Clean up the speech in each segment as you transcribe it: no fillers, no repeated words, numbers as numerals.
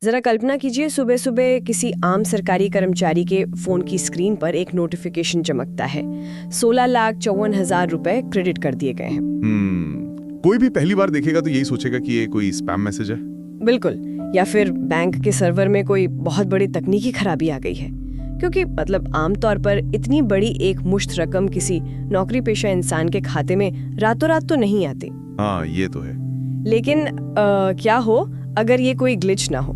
जरा कल्पना कीजिए, सुबह सुबह किसी आम सरकारी कर्मचारी के फोन की स्क्रीन पर एक नोटिफिकेशन चमकता है। 16,54,000 रुपए क्रेडिट कर दिए गए हैं। कोई भी पहली बार देखेगा तो यही सोचेगा कि ये कोई स्पैम मैसेज है। बिल्कुल, या फिर बैंक के सर्वर में कोई बहुत बड़ी तकनीकी खराबी आ गई है, क्योंकि आमतौर पर इतनी बड़ी एक मुश्त रकम किसी नौकरी पेशा इंसान के खाते में रातों रात तो नहीं आती। हाँ, ये तो है। लेकिन क्या हो अगर ये कोई ग्लिच ना हो,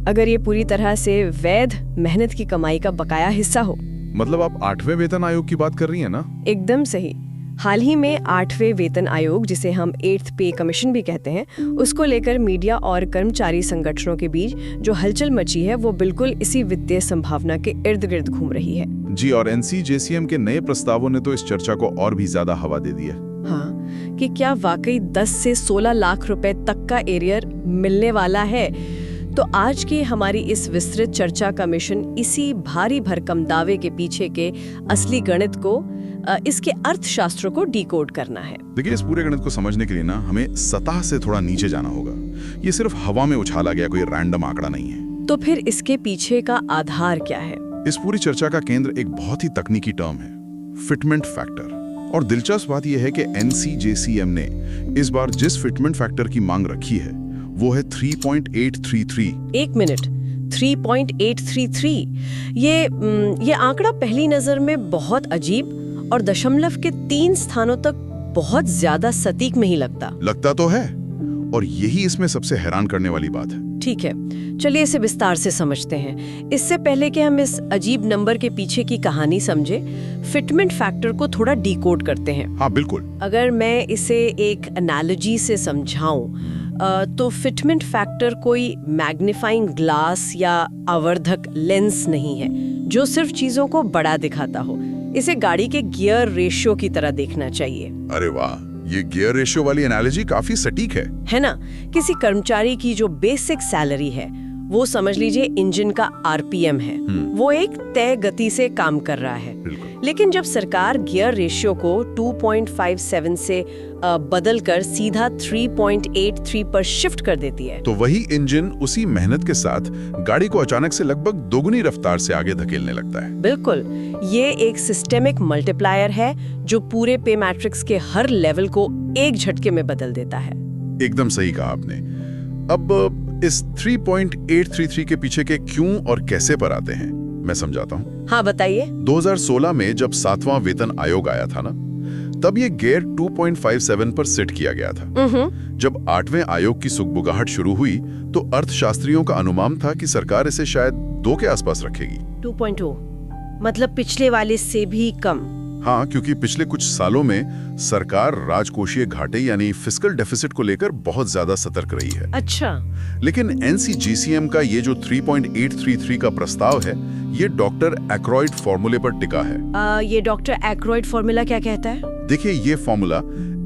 अगर ये पूरी तरह से वैध मेहनत की कमाई का बकाया हिस्सा हो। मतलब आप 8वें वेतन आयोग की बात कर रही हैं ना? एकदम सही। हाल ही में 8वें वेतन आयोग, जिसे हम 8th पे कमीशन भी कहते हैं, उसको लेकर मीडिया और कर्मचारी संगठनों के बीच जो हलचल मची है वो बिल्कुल इसी वित्तीय संभावना के इर्द गिर्द घूम रही है। जी, और NCJCM के नए प्रस्तावों ने तो इस चर्चा को और भी ज्यादा हवा दे दी है। हाँ, कि क्या वाकई 10 से 16 लाख रुपए तक का एरियर मिलने वाला है। तो आज की हमारी इस विस्तृत चर्चा का मिशन इसी भारी भरकम दावे के पीछे के असली गणित को, इसके अर्थशास्त्र को डिकोड करना है। देखिए, इस पूरे गणित को समझने के लिए ना हमें सतह से थोड़ा नीचे जाना होगा। ये सिर्फ हवा में उछाला गया कोई रैंडम आंकड़ा नहीं है। तो फिर इसके पीछे का आधार क्या है? इस पूरी चर्चा का केंद्र एक बहुत ही तकनीकी टर्म है, फिटमेंट फैक्टर। और दिलचस्प बात यह है कि NCJCM ने इस बार जिस फिटमेंट फैक्टर की मांग रखी है वो है 3.833। एक मिनट, 3.833। ये आंकड़ा पहली नजर में बहुत अजीब और दशमलव के 3 स्थानों तक बहुत ज्यादा सटीक नहीं लगता तो है, और यही इसमें सबसे हैरान करने वाली बात है। ठीक है, चलिए इसे विस्तार से समझते हैं। इससे पहले कि हम इस अजीब नंबर के पीछे की कहानी समझे, फिटमेंट फैक्टर को थोड़ा डिकोड करते हैं। हाँ बिल्कुल। अगर मैं इसे एक एनालॉजी से समझाऊं, तो फिटमेंट फैक्टर कोई मैग्नीफाइंग ग्लास या आवर्धक लेंस नहीं है जो सिर्फ चीजों को बड़ा दिखाता हो। इसे गाड़ी के गियर रेशियो की तरह देखना चाहिए। अरे वाह, ये गियर रेशियो वाली एनालॉजी काफी सटीक है ना? किसी कर्मचारी की जो बेसिक सैलरी है वो समझ लीजिए इंजन का RPM है। वो एक तय गति से काम कर रहा है। लेकिन जब सरकार गियर रेशियो को 2.57 से बदलकर सीधा 3.83 पर शिफ्ट कर देती है, तो वही इंजन उसी मेहनत के साथ गाड़ी को अचानक से लगभग दोगुनी रफ्तार से आगे धकेलने लगता है। बिल्कुल, ये एक सिस्टेमिक मल्टीप्लायर है जो पूरे पे मैट्रिक्स के हर लेवल को एक झटके में बदल देता है। एकदम सही कहा आपने। अब इस 3.833 के पीछे के क्यों और कैसे पर आते हैं, मैं समझाता हूँ। हाँ बताइए। 2016 में जब 7वां वेतन आयोग आया था ना, तब ये गियर 2.57 पर सेट किया गया था। जब 8वें आयोग की सुगबुगाहट शुरू हुई तो अर्थशास्त्रियों का अनुमान था कि सरकार इसे शायद 2 के आसपास रखेगी। 2.0 मतलब पिछले वाले से भी कम। हाँ, क्योंकि पिछले कुछ सालों में सरकार राजकोषीय घाटे यानी फिस्कल डेफिसिट को लेकर बहुत ज्यादा सतर्क रही है। अच्छा। लेकिन NCJCM का ये जो 3.833 का प्रस्ताव है, ये डॉक्टर एक्रॉयड फॉर्मूले पर टिका है। ये डॉक्टर एक्रॉयड फॉर्मूला क्या कहता है? देखिए, ये फॉर्मूला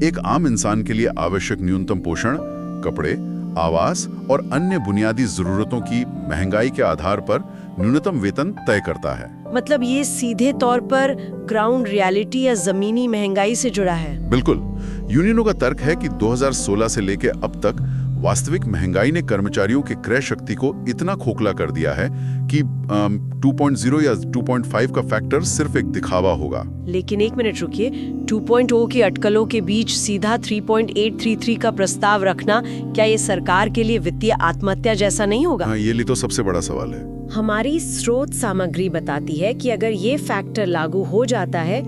एक आम इंसान के लिए आवश्यक न्यूनतम पोषण, कपड़े, आवास और अन्य बुनियादी जरूरतों की महंगाई के आधार पर न्यूनतम वेतन तय करता है। मतलब ये सीधे तौर पर ग्राउंड रियलिटी या जमीनी महंगाई से जुड़ा है। बिल्कुल। यूनियनों का तर्क है कि 2016 से लेकर अब तक वास्तविक महंगाई ने कर्मचारियों के क्रय शक्ति को इतना खोखला कर दिया है कि 2.0 या 2.5 का फैक्टर सिर्फ एक दिखावा होगा। लेकिन एक मिनट रुकिए, 2.0 की अटकलों के बीच सीधा 3.833 का प्रस्ताव रखना, क्या ये सरकार के लिए वित्तीय आत्महत्या जैसा नहीं होगा? हाँ, ये तो सबसे बड़ा सवाल है। हमारी स्रोत सामग्री बताती है कि अगर ये फैक्टर लागू हो जाता है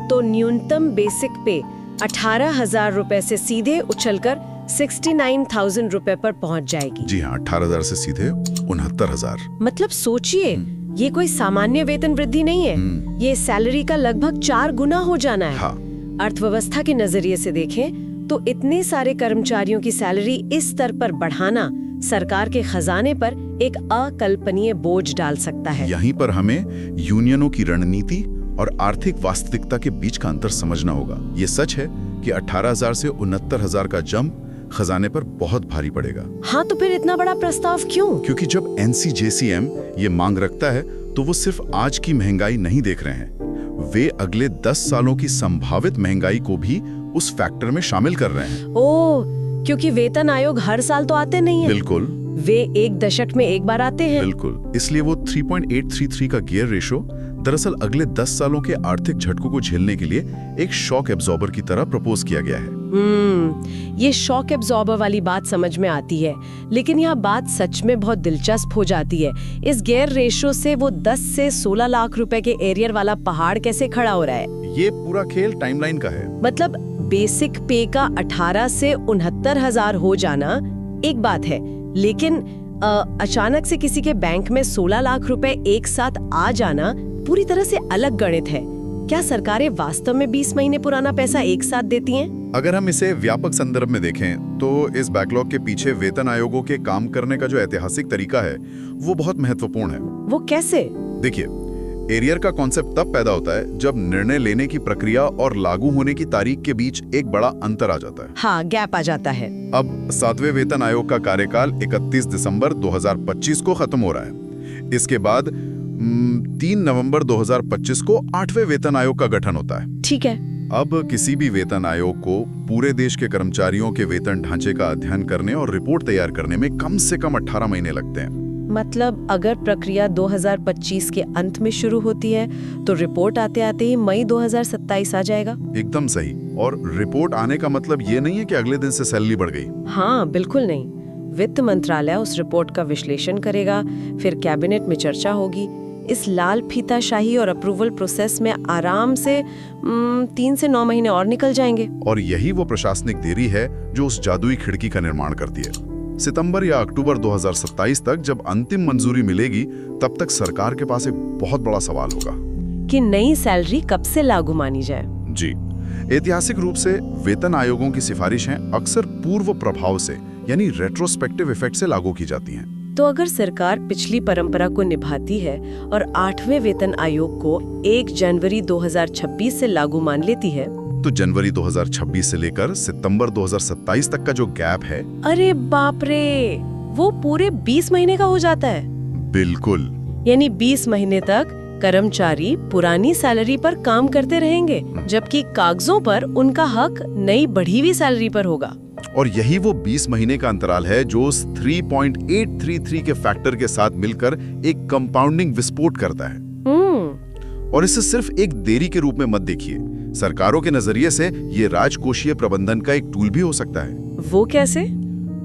तो न्यूनतम बेसिक पे 18,000 रुपए से सीधे उछलकर 69,000 रुपए पर पहुंच जाएगी। जी हाँ, 18,000 से सीधे 69,000। मतलब सोचिए, ये कोई सामान्य वेतन वृद्धि नहीं है। ये सैलरी का लगभग 4 गुना हो जाना है। हाँ। अर्थव्यवस्था के नजरिए से देखें तो इतने सारे कर्मचारियों की सैलरी इस स्तर पर बढ़ाना सरकार के खजाने पर एक अकल्पनीय बोझ डाल सकता है। यहीं पर हमें यूनियनों की रणनीति और आर्थिक वास्तविकता के बीच का अंतर समझना होगा। ये सच है कि 18,000 से 69,000 का जंप खजाने पर बहुत भारी पड़ेगा। हाँ, तो फिर इतना बड़ा प्रस्ताव क्यों? क्योंकि जब NCJCM ये मांग रखता है तो वो सिर्फ आज की महंगाई नहीं देख रहे हैं, वे अगले 10 सालों की संभावित महंगाई को भी उस फैक्टर में शामिल कर रहे हैं। ओह, क्योंकि वेतन आयोग हर साल तो आते नहीं है। बिल्कुल। वे एक दशक में एक बार आते हैं। बिल्कुल, इसलिए वो 3.833 का गियर रेशो दरअसल अगले 10 सालों के आर्थिक झटकों को झेलने के लिए एक शॉक एब्जॉर्बर की तरह प्रपोज किया गया है। ये शॉक एब्जॉर्बर वाली बात समझ में आती है, लेकिन यह बात सच में बहुत दिलचस्प हो जाती है। इस गियर रेशो से वो 10 से 16 लाख रुपए के एरियर वाला पहाड़ कैसे खड़ा हो रहा है? ये पूरा खेल टाइमलाइन का है। मतलब बेसिक पे का 18 से 69,000 हो जाना एक बात है, लेकिन अचानक से किसी के बैंक में 16 लाख रुपए एक साथ आ जाना पूरी तरह से अलग गणित है। क्या सरकारें वास्तव में 20 महीने पुराना पैसा एक साथ देती हैं? अगर हम इसे व्यापक संदर्भ में देखें तो इस बैकलॉग के पीछे वेतन आयोगों के काम करने का जो ऐतिहासिक तरीका है वो बहुत महत्वपूर्ण है। वो कैसे? देखिए, एरियर का कॉन्सेप्ट तब पैदा होता है जब निर्णय लेने की प्रक्रिया और लागू होने की तारीख के बीच एक बड़ा अंतर आ जाता है। हाँ, गैप आ जाता है। अब 7वें वेतन आयोग का कार्यकाल 31 दिसंबर 2025 को खत्म हो रहा है। इसके बाद 3 नवंबर 2025 को 8वें वेतन आयोग का गठन होता है। ठीक है। अब किसी भी वेतन आयोग को पूरे देश के कर्मचारियों के वेतन ढांचे का अध्ययन करने और रिपोर्ट तैयार करने में कम से कम 18 महीने लगते हैं। मतलब अगर प्रक्रिया 2025 के अंत में शुरू होती है तो रिपोर्ट आते आते ही मई 2027 आ जाएगा। एकदम सही। और रिपोर्ट आने का मतलब ये नहीं है कि अगले दिन से सैलरी बढ़ गई। हाँ, बिल्कुल नहीं। वित्त मंत्रालय उस रिपोर्ट का विश्लेषण करेगा, फिर कैबिनेट में चर्चा होगी। इस लाल फीताशाही और अप्रूवल प्रोसेस में आराम से 3 से 9 महीने और निकल जाएंगे। और यही वो प्रशासनिक देरी है जो उस जादुई खिड़की का निर्माण करती है। सितंबर या अक्टूबर 2027 तक जब अंतिम मंजूरी मिलेगी, तब तक सरकार के पास एक बहुत बड़ा सवाल होगा कि नई सैलरी कब से लागू मानी जाए। जी, ऐतिहासिक रूप से वेतन आयोगों की सिफारिशें अक्सर पूर्व प्रभाव से यानी रेट्रोस्पेक्टिव इफेक्ट से लागू की जाती हैं। तो अगर सरकार पिछली परंपरा को निभाती है और 8वें वेतन आयोग को 1 जनवरी 2026 से लागू मान लेती है, तो जनवरी 2026 से लेकर सितंबर 2027 तक का जो गैप है, अरे बाप रे, वो पूरे 20 महीने का हो जाता है। बिल्कुल। यानी 20 महीने तक कर्मचारी पुरानी सैलरी पर काम करते रहेंगे, जबकि कागजों पर उनका हक नई बढ़ी हुई सैलरी पर होगा। और यही वो 20 महीने का अंतराल है जो उस 3.833 के फैक्टर के साथ मिलकर एक कंपाउंडिंग विस्फोट करता है। और इसे सिर्फ एक देरी के रूप में मत देखिए। सरकारों के नजरिए से ये राजकोषीय प्रबंधन का एक टूल भी हो सकता है। वो कैसे?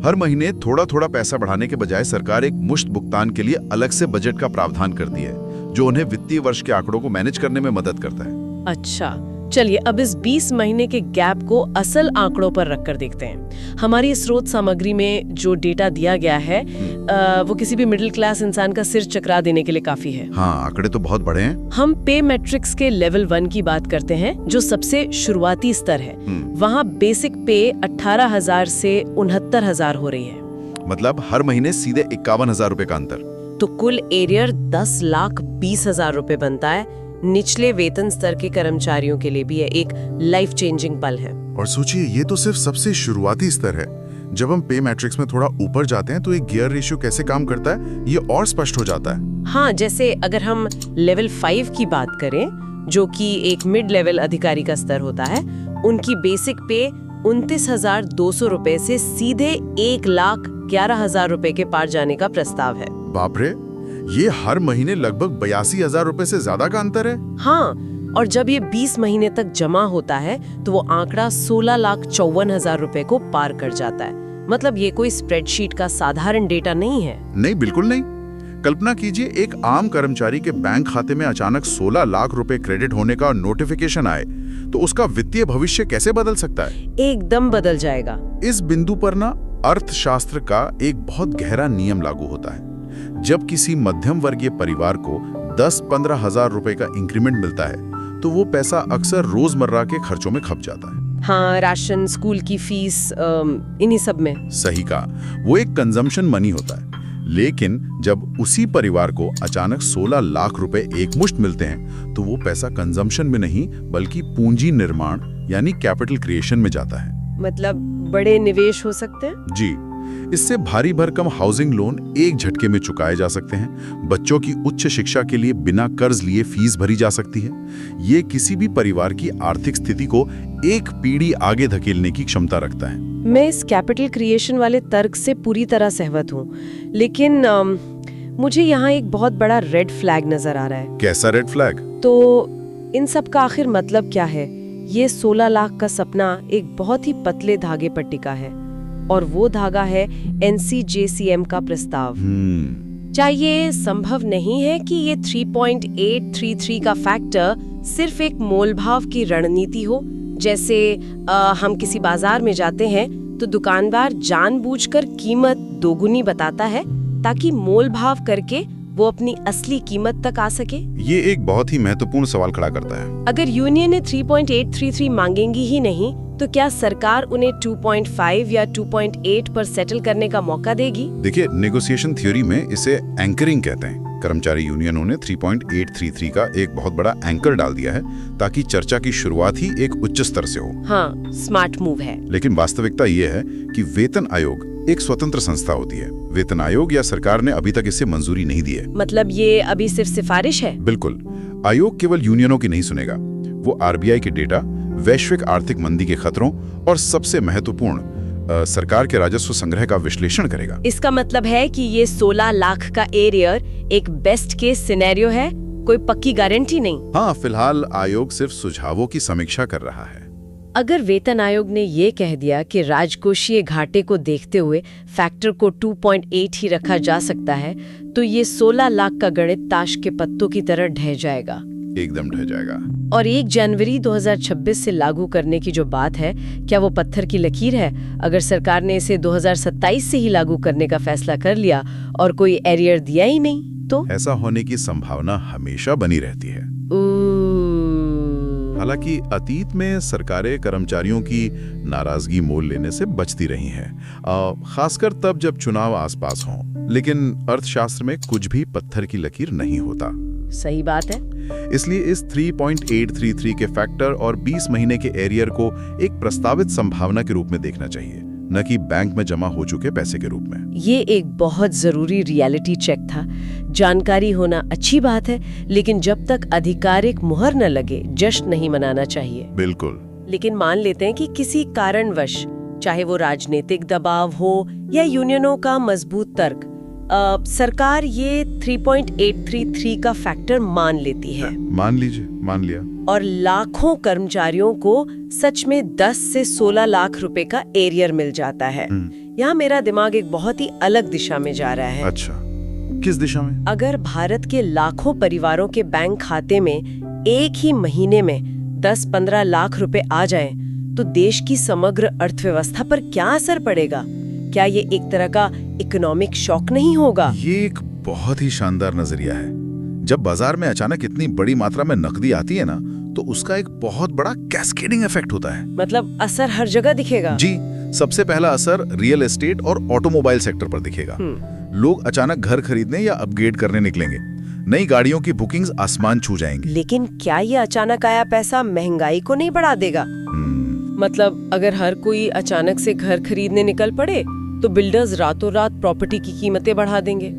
हर महीने थोड़ा थोड़ा पैसा बढ़ाने के बजाय सरकार एक मुश्त भुगतान के लिए अलग से बजट का प्रावधान करती है, जो उन्हें वित्तीय वर्ष के आंकड़ों को मैनेज करने में मदद करता है। अच्छा, चलिए अब इस 20 महीने के गैप को असल आंकड़ों पर रखकर देखते हैं। हमारी स्रोत सामग्री में जो डेटा दिया गया है वो किसी भी मिडिल क्लास इंसान का सिर चकरा देने के लिए काफी है। हाँ, आंकड़े तो बहुत बड़े हैं। हम पे मैट्रिक्स के लेवल 1 की बात करते हैं, जो सबसे शुरुआती स्तर है। वहाँ बेसिक पे 18,000 से 69,000 हो रही है। मतलब हर महीने सीधे 51,000 रुपए का अंतर। तो कुल एरियर 10,20,000 रुपए बनता है। निचले वेतन स्तर के कर्मचारियों के लिए भी ये एक लाइफ चेंजिंग पल है। और सोचिए, ये तो सिर्फ सबसे शुरुआती स्तर है। जब हम पे मैट्रिक्स में थोड़ा ऊपर जाते हैं तो एक गियर रेशियो कैसे काम करता है ये और स्पष्ट हो जाता है। हाँ, जैसे अगर हम लेवल 5 की बात करें, जो कि एक मिड लेवल अधिकारी का स्तर होता है, उनकी बेसिक पे 29,200 रुपए से सीधे 1,11,000 रुपए के पार जाने का प्रस्ताव है। बाप रे, ये हर महीने लगभग 82,000 रुपए से ज्यादा का अंतर है। हाँ, और जब ये 20 महीने तक जमा होता है तो वो आंकड़ा 16,54,000 रुपए को पार कर जाता है। मतलब ये कोई स्प्रेडशीट का साधारण डेटा नहीं है। नहीं, बिल्कुल नहीं। कल्पना कीजिए, एक आम कर्मचारी के बैंक खाते में अचानक 16 लाख रुपए क्रेडिट होने का नोटिफिकेशन आए तो उसका वित्तीय भविष्य कैसे बदल सकता है? एकदम बदल जाएगा। इस बिंदु पर ना अर्थशास्त्र का एक बहुत गहरा नियम लागू होता है। जब किसी मध्यम वर्गीय परिवार को 10-15 हजार रुपए का इंक्रीमेंट मिलता है तो वो पैसा अक्सर रोजमर्रा के खर्चों में खप जाता है। हाँ, राशन, स्कूल की फीस, इन्हीं सब में। सही कहा, वो एक कंजम्पशन मनी होता है। लेकिन जब उसी परिवार को अचानक 16 लाख रुपए एकमुश्त मिलते हैं तो वो पैसा कंजम्पशन में नहीं बल्कि पूंजी निर्माण यानी कैपिटल क्रिएशन में जाता है। मतलब बड़े निवेश हो सकते हैं। जी, इससे भारी भरकम हाउसिंग लोन एक झटके में चुकाए जा सकते हैं। बच्चों की उच्च शिक्षा के लिए बिना कर्ज लिए फीस भरी जा सकती है। ये किसी भी परिवार की आर्थिक स्थिति को एक पीढ़ी आगे धकेलने की क्षमता रखता है। मैं इस कैपिटल क्रिएशन वाले तर्क से पूरी तरह सहमत हूँ, लेकिन मुझे यहाँ एक बहुत बड़ा रेड फ्लैग नजर आ रहा है। कैसा रेड फ्लैग? तो इन सब का आखिर मतलब क्या है? ये 16 लाख का सपना एक बहुत ही पतले धागे पर टिका है, और वो धागा है NCJCM का प्रस्ताव। क्या ये संभव नहीं है कि ये 3.833 का फैक्टर सिर्फ एक मोलभाव की रणनीति हो? जैसे हम किसी बाजार में जाते हैं तो दुकानदार जानबूझकर कीमत दोगुनी बताता है ताकि मोल भाव करके वो अपनी असली कीमत तक आ सके। ये एक बहुत ही महत्वपूर्ण सवाल खड़ा करता है। अगर यूनियन ने 3.833 मांगेंगी ही नहीं, तो क्या सरकार उन्हें 2.5 या 2.8 पर सेटल करने का मौका देगी? देखिए, नेगोशिएशन थ्योरी में इसे एंकरिंग कहते हैं। कर्मचारी यूनियनों ने 3.833 का एक बहुत बड़ा एंकर डाल दिया है ताकि चर्चा की शुरुआत ही एक उच्च स्तर से हो। हाँ, स्मार्ट मूव है। लेकिन वास्तविकता ये है कि वेतन आयोग एक स्वतंत्र संस्था होती है। वेतन आयोग या सरकार ने अभी तक इसे मंजूरी नहीं दी है। मतलब ये अभी सिर्फ सिफारिश है? बिल्कुल। आयोग केवल यूनियनों की नहीं सुनेगा, वो RBI के डेटा, वैश्विक आर्थिक मंदी के खतरों और सबसे महत्वपूर्ण सरकार के राजस्व संग्रह का विश्लेषण करेगा। इसका मतलब है कि ये 16 लाख का एरियर एक बेस्ट केस सिनेरियो है, कोई पक्की गारंटी नहीं। हाँ, फिलहाल आयोग सिर्फ सुझावों की समीक्षा कर रहा है। अगर वेतन आयोग ने ये कह दिया कि राजकोषीय घाटे को देखते हुए फैक्टर को 2.8 ही रखा जा सकता है, तो ये 16 लाख का गणित ताश के पत्तों की तरह ढह जाएगा। एकदम ढह जाएगा। और 1 जनवरी 2026 से लागू करने की जो बात है, क्या वो पत्थर की लकीर है? अगर सरकार ने इसे 2027 से ही लागू करने का फैसला कर लिया और कोई एरियर दिया ही नहीं, तो ऐसा होने की संभावना हमेशा बनी रहती है। हालांकि अतीत में सरकारें कर्मचारियों की नाराजगी मोल लेने से बचती रही हैं, खासकर तब जब चुनाव आसपास हों। लेकिन अर्थशास्त्र में कुछ भी पत्थर की लकीर नहीं होता। सही बात है। इसलिए इस 3.833 के फैक्टर और 20 महीने के एरियर को एक प्रस्तावित संभावना के रूप में देखना चाहिए, न कि बैंक में जमा हो चुके पैसे के रूप में। ये एक बहुत जरूरी रियलिटी चेक था। जानकारी होना अच्छी बात है, लेकिन जब तक आधिकारिक मुहर न लगे, जश्न नहीं मनाना चाहिए। बिल्कुल। लेकिन मान लेते हैं कि किसी कारणवश, चाहे वो राजनीतिक दबाव हो या यूनियनों का मजबूत तर्क, सरकार ये 3.833 का फैक्टर मान लेती है। मान लीजिए, मान लिया। और लाखों कर्मचारियों को सच में 10 से 16 लाख रुपए का एरियर मिल जाता है। यहाँ मेरा दिमाग एक बहुत ही अलग दिशा में जा रहा है। अच्छा, किस दिशा में? अगर भारत के लाखों परिवारों के बैंक खाते में एक ही महीने में 10-15 लाख रुपए आ जाएं, तो देश की समग्र अर्थव्यवस्था पर क्या असर पड़ेगा? क्या ये एक तरह का इकोनॉमिक शॉक नहीं होगा? ये एक बहुत ही शानदार नजरिया है। जब बाजार में अचानक इतनी बड़ी मात्रा में नकदी आती है ना, तो उसका एक बहुत बड़ा कैस्केडिंग इफेक्ट होता है। मतलब असर हर जगह दिखेगा? जी, सबसे पहला असर रियल एस्टेट और ऑटोमोबाइल सेक्टर पर दिखेगा। लोग अचानक घर खरीदने या अपग्रेड करने निकलेंगे। नई गाड़ियों की बुकिंग्स आसमान छू जाएंगी। लेकिन क्या ये अचानक आया पैसा महंगाई को नहीं बढ़ा देगा? मतलब अगर हर कोई अचानक से घर खरीदने निकल पड़े, तो बिल्डर्स रातों रात प्रॉपर्टी की कीमतें बढ़ा देंगे।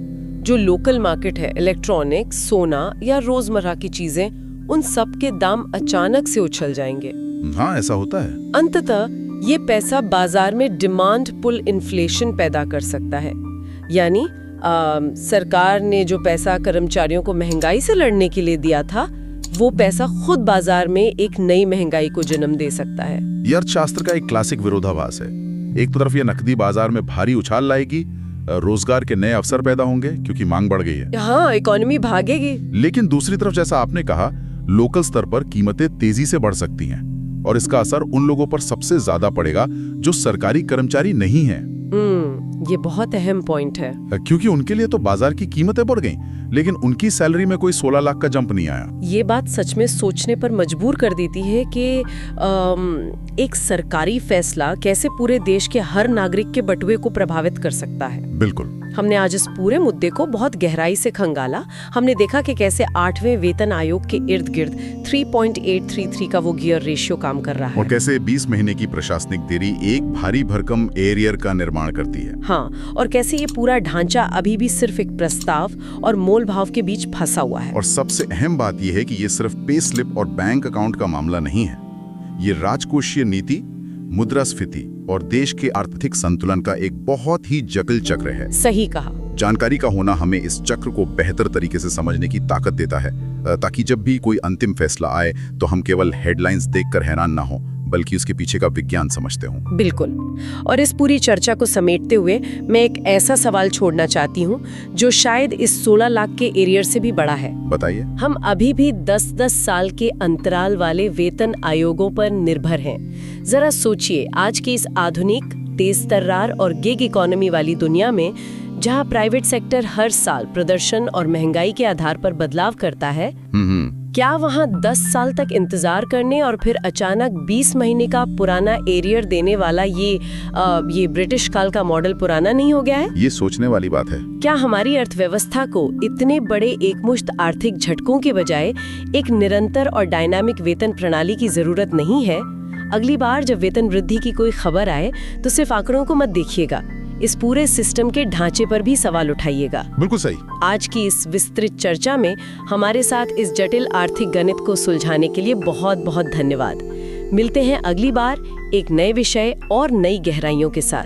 जो लोकल मार्केट है, इलेक्ट्रॉनिक्स, सोना या रोजमर्रा की चीजें, उन सब के दाम अचानक से उछल जाएंगे। हाँ, ऐसा होता है। अंततः ये पैसा बाजार में डिमांड पुल इन्फ्लेशन पैदा कर सकता है। यानी सरकार ने जो पैसा कर्मचारियों को महंगाई से लड़ने के लिए दिया था, वो पैसा खुद बाजार में एक नई महंगाई को जन्म दे सकता है। ये अर्थशास्त्र का एक क्लासिक विरोधाभास है। एक तरफ ये नकदी बाजार में भारी उछाल लाएगी, रोजगार के नए अवसर पैदा होंगे क्योंकि मांग बढ़ गई है। हाँ, इकोनॉमी भागेगी। लेकिन दूसरी तरफ, जैसा आपने कहा, लोकल स्तर पर कीमतें तेजी से बढ़ सकती हैं, और इसका असर उन लोगों पर सबसे ज्यादा पड़ेगा जो सरकारी कर्मचारी नहीं हैं। ये बहुत अहम पॉइंट है, क्योंकि उनके लिए तो बाजार की कीमतें बढ़ गईं, लेकिन उनकी सैलरी में कोई 16 लाख का जंप नहीं आया। ये बात सच में सोचने पर मजबूर कर देती है कि एक सरकारी फैसला कैसे पूरे देश के हर नागरिक के बटुए को प्रभावित कर सकता है। बिल्कुल। हमने आज इस पूरे मुद्दे को बहुत गहराई से खंगाला। हमने देखा कि कैसे 8वें वेतन आयोग के इर्द गिर्द 3.833 का वो गियर रेशियो काम कर रहा है और कैसे 20 महीने की प्रशासनिक देरी एक भारी भरकम एरियर का निर्माण करती है। हाँ, और कैसे ये पूरा ढांचा अभी भी सिर्फ एक प्रस्ताव और मोल भाव के बीच फंसा हुआ है। और सबसे अहम बात यह है कि ये सिर्फ पे स्लिप और बैंक अकाउंट का मामला नहीं है। ये राजकोषीय नीति, मुद्रास्फीति और देश के आर्थिक संतुलन का एक बहुत ही जटिल चक्र है। सही कहा। जानकारी का होना हमें इस चक्र को बेहतर तरीके से समझने की ताकत देता है, ताकि जब भी कोई अंतिम फैसला आए तो हम केवल हेडलाइंस देखकर हैरान ना हो, बल्कि उसके पीछे का विज्ञान समझते हों। बिल्कुल। और इस पूरी चर्चा को समेटते हुए मैं एक ऐसा सवाल छोड़ना चाहती हूँ जो शायद इस 16 लाख के एरियर से भी बड़ा है। बताइए। हम अभी भी 10-10 साल के अंतराल वाले वेतन आयोगों पर निर्भर हैं। जरा सोचिए, आज की इस आधुनिक, तेज तर्रार और गिग इकोनॉमी वाली दुनिया में, जहाँ प्राइवेट सेक्टर हर साल प्रदर्शन और महंगाई के आधार पर बदलाव करता है, क्या वहाँ 10 साल तक इंतजार करने और फिर अचानक 20 महीने का पुराना एरियर देने वाला ये ब्रिटिश काल का मॉडल पुराना नहीं हो गया है? ये सोचने वाली बात है। क्या हमारी अर्थव्यवस्था को इतने बड़े एकमुश्त आर्थिक झटकों के बजाय एक निरंतर और डायनामिक वेतन प्रणाली की जरूरत नहीं है? अगली बार जब वेतन वृद्धि की कोई खबर आए तो सिर्फ आंकड़ों को मत देखिएगा, इस पूरे सिस्टम के ढांचे पर भी सवाल उठाइएगा। बिल्कुल सही। आज की इस विस्तृत चर्चा में हमारे साथ इस जटिल आर्थिक गणित को सुलझाने के लिए बहुत बहुत धन्यवाद। मिलते हैं अगली बार एक नए विषय और नई गहराइयों के साथ।